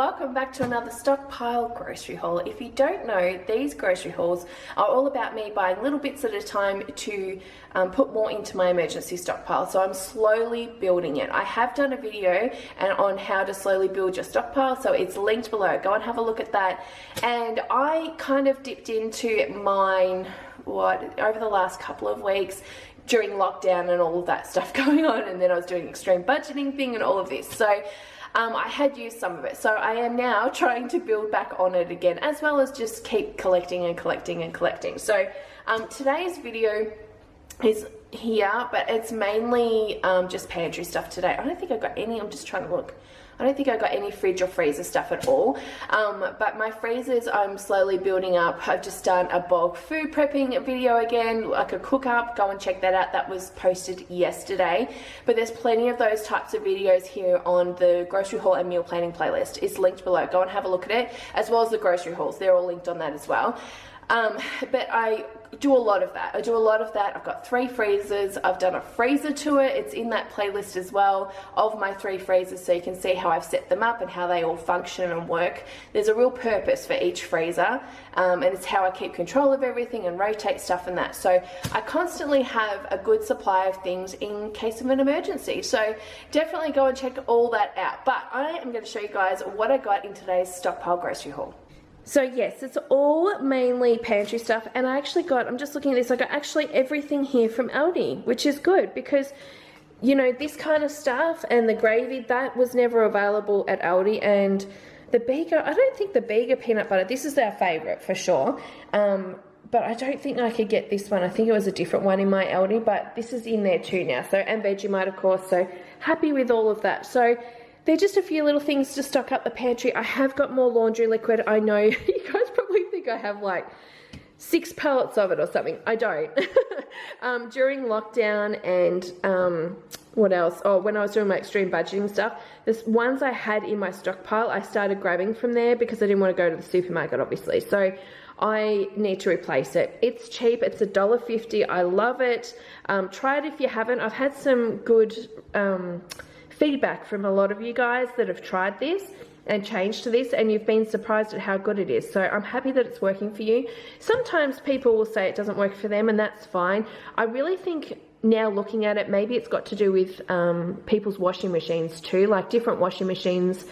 welcome back to another Stockpile grocery haul. If you don't know, these grocery hauls are all about me buying little bits at a time to put more into my emergency stockpile. So I'm slowly building it. I have done a video on how to slowly build your stockpile, so it's linked below. Go and have a look at that. And I kind of dipped into mine, over the last couple of weeks during lockdown and all of that stuff going on, and then I was doing extreme budgeting thing and all of this. So I had used some of it, so I am now trying to build back on it again, as well as just keep collecting and collecting and collecting. So today's video is here, but it's mainly just pantry stuff today. I don't think I've got any, I'm just trying to look. I don't think I got any fridge or freezer stuff at all, but my freezers I'm slowly building up. I've just done a bulk food prepping video again, like a cook up. Go and check that out. That was posted yesterday, but there's plenty of those types of videos here on the grocery haul and meal planning playlist. It's linked below. Go and have a look at it, as well as the grocery hauls. They're all linked on that as well. But I do a lot of that. I've got 3 freezers. I've done a freezer tour. It's in that playlist as well of my 3 freezers, so you can see how I've set them up and how they all function and work. There's a real purpose for each freezer, and it's how I keep control of everything and rotate stuff and that. So I constantly have a good supply of things in case of an emergency. So definitely go and check all that out. But I am going to show you guys what I got in today's Stockpile grocery haul. So yes, it's all mainly pantry stuff, and I actually got, I'm just looking at this, I got actually everything here from Aldi, which is good because, you know, this kind of stuff and the gravy, that was never available at Aldi. And the Bega, I don't think the Bega peanut butter, this is our favourite for sure, but I don't think I could get this one. I think it was a different one in my Aldi, but this is in there too now. So, and Vegemite of course, so happy with all of that. So they're just a few little things to stock up the pantry. I have got more laundry liquid. I know you guys probably think I have like 6 pallets of it or something. I don't. During lockdown and what else? Oh, when I was doing my extreme budgeting stuff, there's ones I had in my stockpile, I started grabbing from there because I didn't want to go to the supermarket, obviously. So I need to replace it. It's cheap. It's $1.50. I love it. Try it if you haven't. I've had some good feedback from a lot of you guys that have tried this and changed to this, and you've been surprised at how good it is. So I'm happy that it's working for you. Sometimes people will say it doesn't work for them, and that's fine. I really think now looking at it, maybe it's got to do with people's washing machines too. Like different washing machines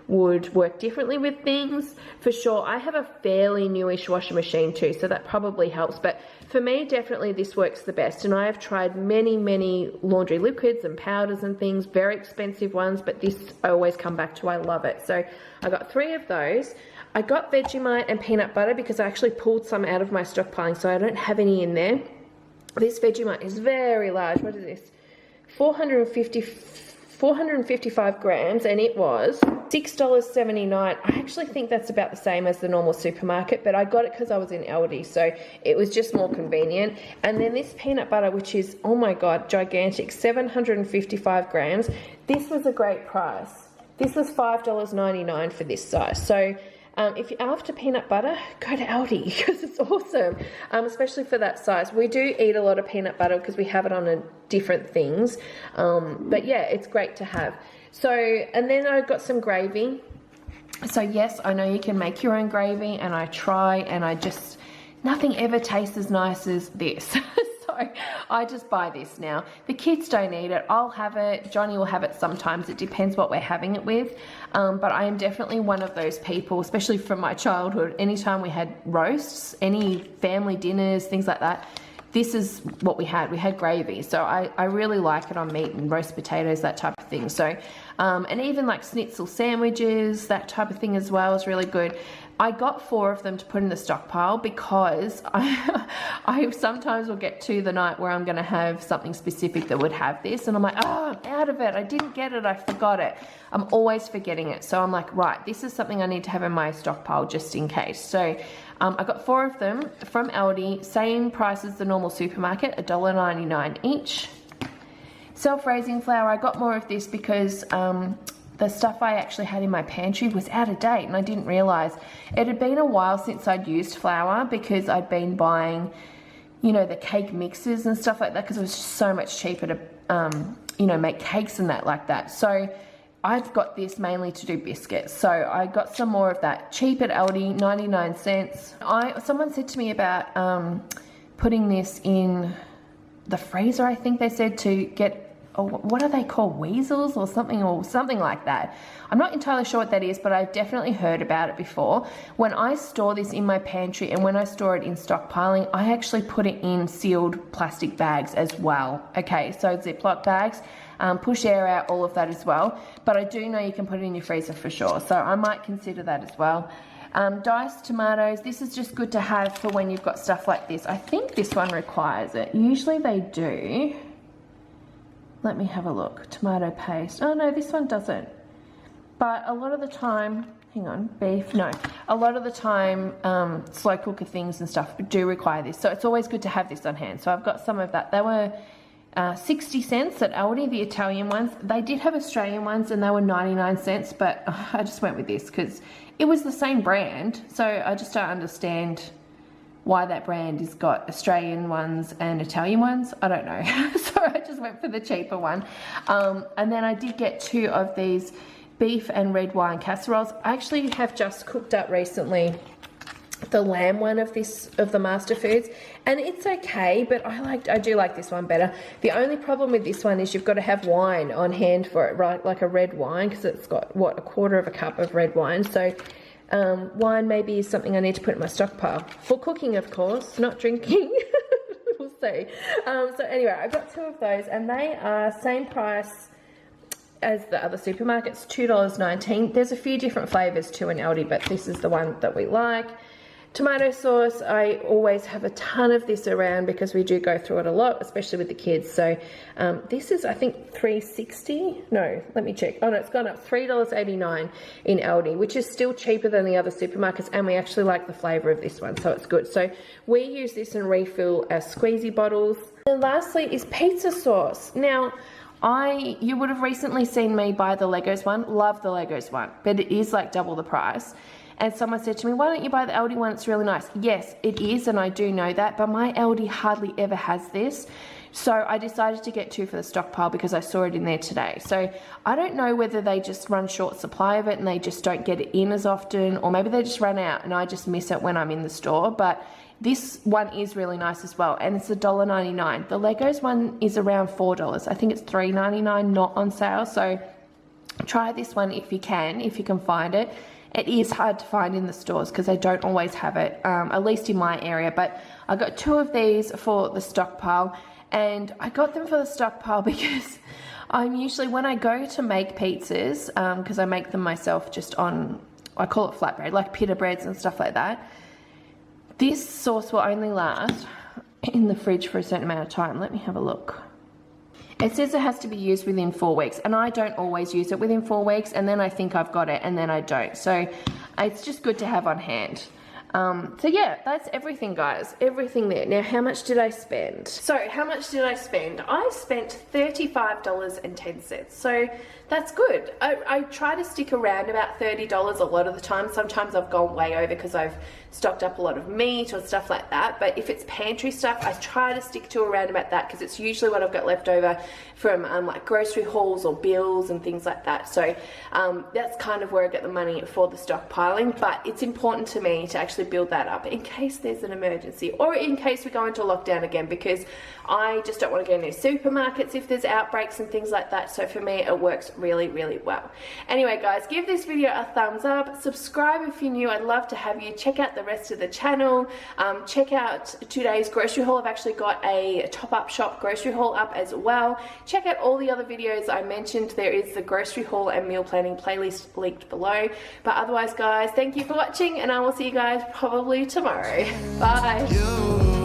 would work differently with things. For sure, I have a fairly newish washing machine too, so that probably helps. But for me, definitely this works the best. And I have tried many laundry liquids and powders and things, very expensive ones, but this I always come back to. I love it. So I got 3 of those. I got Vegemite and peanut butter because I actually pulled some out of my stockpiling, so I don't have any in there. This Vegemite is very large. What is this? 455 grams, and it was $6.79. I actually think that's about the same as the normal supermarket, but I got it because I was in Aldi, so it was just more convenient. And then this peanut butter, which is, oh my god, gigantic, 755 grams. This was a great price. This was $5.99 for this size. So if you're after peanut butter, go to Aldi because it's awesome, especially for that size. We do eat a lot of peanut butter because we have it on different things, but yeah, it's great to have. So, and then I got some gravy. So yes, I know you can make your own gravy, and I try, and nothing ever tastes as nice as this. So I just buy this now. The kids don't eat it. I'll have it. Johnny will have it sometimes. It depends what we're having it with. But I am definitely one of those people, especially from my childhood. Anytime we had roasts, any family dinners, things like that, this is what we had. We had gravy. So I really like it on meat and roast potatoes, that type of thing. So, and even like schnitzel sandwiches, that type of thing as well is really good. I got 4 of them to put in the stockpile because I sometimes will get to the night where I'm going to have something specific that would have this, and I'm like, oh, I'm out of it. I didn't get it. I forgot it. I'm always forgetting it. So I'm like, right, this is something I need to have in my stockpile just in case. So I got 4 of them from Aldi, same price as the normal supermarket, $1.99 each. Self-raising flour, I got more of this because the stuff I actually had in my pantry was out of date, and I didn't realize. It had been a while since I'd used flour because I'd been buying, you know, the cake mixes and stuff like that because it was just so much cheaper to, you know, make cakes and that like that. So I've got this mainly to do biscuits. So I got some more of that cheap at Aldi, 99 cents. Someone said to me about putting this in the freezer, I think they said, to get, what are they called, weasels or something like that. I'm not entirely sure what that is, but I've definitely heard about it before. When I store this in my pantry and when I store it in stockpiling, I actually put it in sealed plastic bags as well. Okay, so Ziploc bags, push air out, all of that as well. But I do know you can put it in your freezer for sure, so I might consider that as well. Diced tomatoes, this is just good to have for when you've got stuff like this. I think this one requires it. Usually they do. Let me have a look. Tomato paste. Oh no, this one doesn't. But a lot of the time, hang on, beef, no. A lot of the time, slow cooker things and stuff do require this. So it's always good to have this on hand. So I've got some of that. They were 60 cents at Aldi, the Italian ones. They did have Australian ones and they were 99 cents, but I just went with this because it was the same brand. So I just don't understand why that brand has got Australian ones and Italian ones. I don't know. So I just went for the cheaper one. And then I did get 2 of these beef and red wine casseroles. I actually have just cooked up recently the lamb one of the Master Foods, and it's okay, but I do like this one better. The only problem with this one is you've got to have wine on hand for it, right? Like a red wine, because it's got, what, 1/4 cup of red wine. So wine maybe is something I need to put in my stockpile for cooking, of course, not drinking. We'll see. So anyway, I got 2 of those, and they are same price as the other supermarkets, $2.19. There's a few different flavors too in Aldi, but this is the one that we like. Tomato sauce, I always have a ton of this around because we do go through it a lot, especially with the kids. So this is, I think, $3.60. No, let me check. Oh no, it's gone up $3.89 in Aldi, which is still cheaper than the other supermarkets, and we actually like the flavor of this one, so it's good. So we use this and refill our squeezy bottles. And lastly is pizza sauce. Now, you would have recently seen me buy the Legos one. Love the Legos one, but it is like double the price. And someone said to me, why don't you buy the Aldi one? It's really nice. Yes, it is, and I do know that, but my Aldi hardly ever has this. So I decided to get 2 for the stockpile because I saw it in there today. So I don't know whether they just run short supply of it and they just don't get it in as often, or maybe they just run out and I just miss it when I'm in the store. But this one is really nice as well, and it's $1.99. The Legos one is around $4. I think it's $3.99, not on sale. So try this one if you can find it. It is hard to find in the stores because they don't always have it, at least in my area. But I got 2 of these for the stockpile, and I got them for the stockpile because I'm usually, when I go to make pizzas, because I make them myself just on, I call it flatbread, like pita breads and stuff like that, this sauce will only last in the fridge for a certain amount of time. Let me have a look. It says it has to be used within 4 weeks, and I don't always use it within 4 weeks, and then I think I've got it and then I don't. So it's just good to have on hand. So yeah, that's everything, guys, everything there. Now, how much did I spend? So how much did I spend? I spent $35.10. So that's good. I try to stick around about $30 a lot of the time. Sometimes I've gone way over because I've stocked up a lot of meat or stuff like that. But if it's pantry stuff, I try to stick to around about that because it's usually what I've got left over from like grocery hauls or bills and things like that. So that's kind of where I get the money for the stockpiling. But it's important to me to actually build that up in case there's an emergency or in case we go into lockdown again, because I just don't want to go into supermarkets if there's outbreaks and things like that. So for me, it works really, really well. Anyway, guys, give this video a thumbs up. Subscribe if you're new. I'd love to have you. Check out the rest of the channel. Check out today's grocery haul. I've actually got a top-up shop grocery haul up as well. Check out all the other videos I mentioned. There is the grocery haul and meal planning playlist linked below. But otherwise, guys, thank you for watching, and I will see you guys probably tomorrow. Bye.